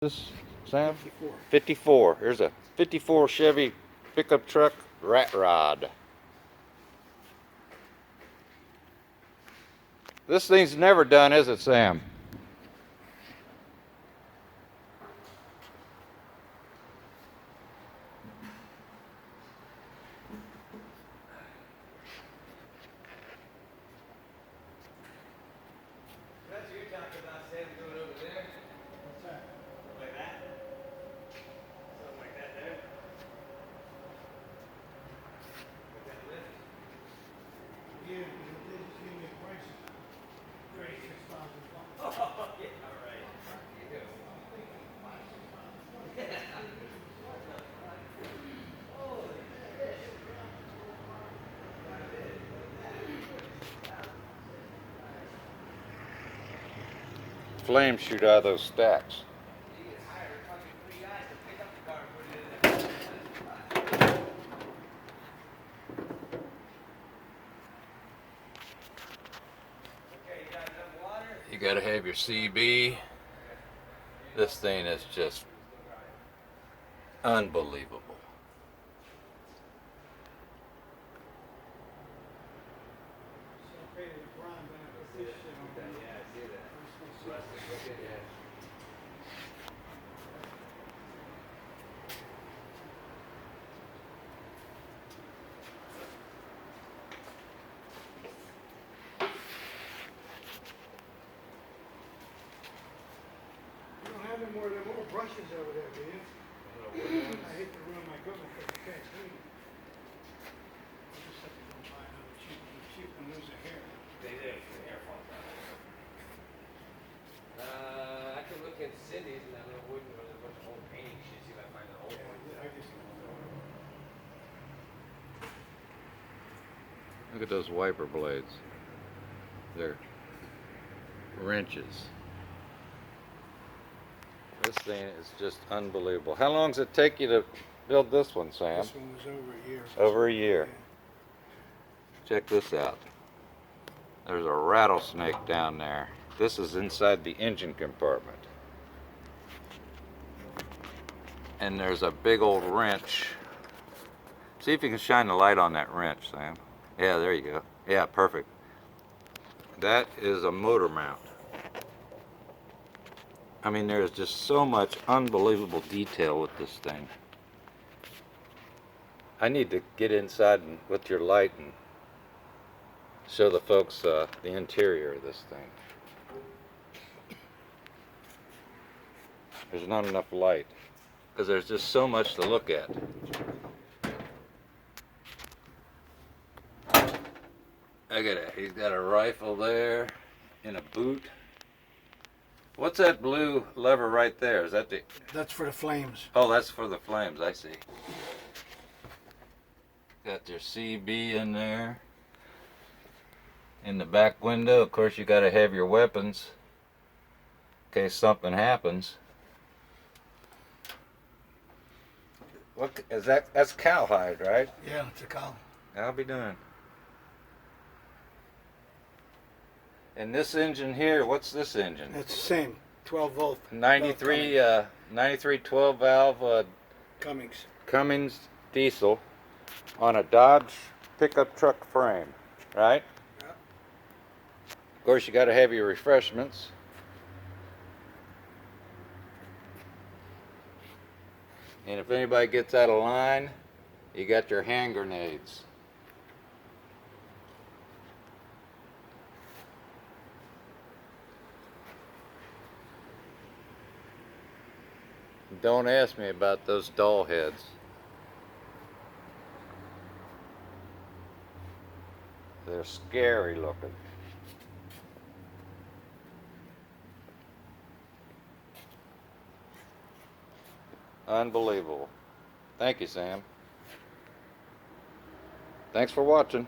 This, Sam? 54. 54. Here's a 54 Chevy pickup truck rat rod. This thing's never done, is it, Sam? That's what you're talking about, Sam, doing over there. What's that? Like that? Something like that there. With that lift. Yeah, they just gave me a price of $36,000. Oh, yeah, all right. Flames shoot out of those stacks. You get hired, fucking 3 guys to pick up the car and put it in there. Okay, you got enough water? You gotta have your CB. This thing is just unbelievable. So, okay, the Ron, then I put this shit on. Yeah, I see that. First one, Yeah. You don't have any more of them little brushes over there, do you? I hate to ruin my equipment because you can't clean it. I just have to go buy another cheap one, lose a hair. They did it for the hair falls out. I can look in Cindy's and that little wooden one, there's a bunch of old painting shit, see if I find an old one. Yeah, I just. Look at those wiper blades. They're wrenches. This thing is just unbelievable. How long does it take you to build this one, Sam? This one was over a year. Over a year. Yeah. Check this out. There's a rattlesnake down there. This is inside the engine compartment. And there's a big old wrench. See if you can shine the light on that wrench, Sam. Yeah, there you go. Yeah, perfect. That is a motor mount. I mean, there's just so much unbelievable detail with this thing. I need to get inside and, with your light and show the folks the interior of this thing. There's not enough light because there's just so much to look at. Look at it. He's got a rifle there in a boot. What's that blue lever right there? Is that the... That's for the flames. Oh, that's for the flames, I see. Got your CB in there. In the back window, of course, you got to have your weapons in case something happens. What is that? That's cowhide, right? Yeah, it's a cow. I'll be done. And this engine here, what's this engine? It's the same, 12 volt. 93, 93 12 valve Cummins. Cummins diesel on a Dodge pickup truck frame, right? Yeah. Of course, you got to have your refreshments. And if anybody gets out of line, you got your hand grenades. Don't ask me about those doll heads. They're scary looking. Unbelievable. Thank you, Sam. Thanks for watching.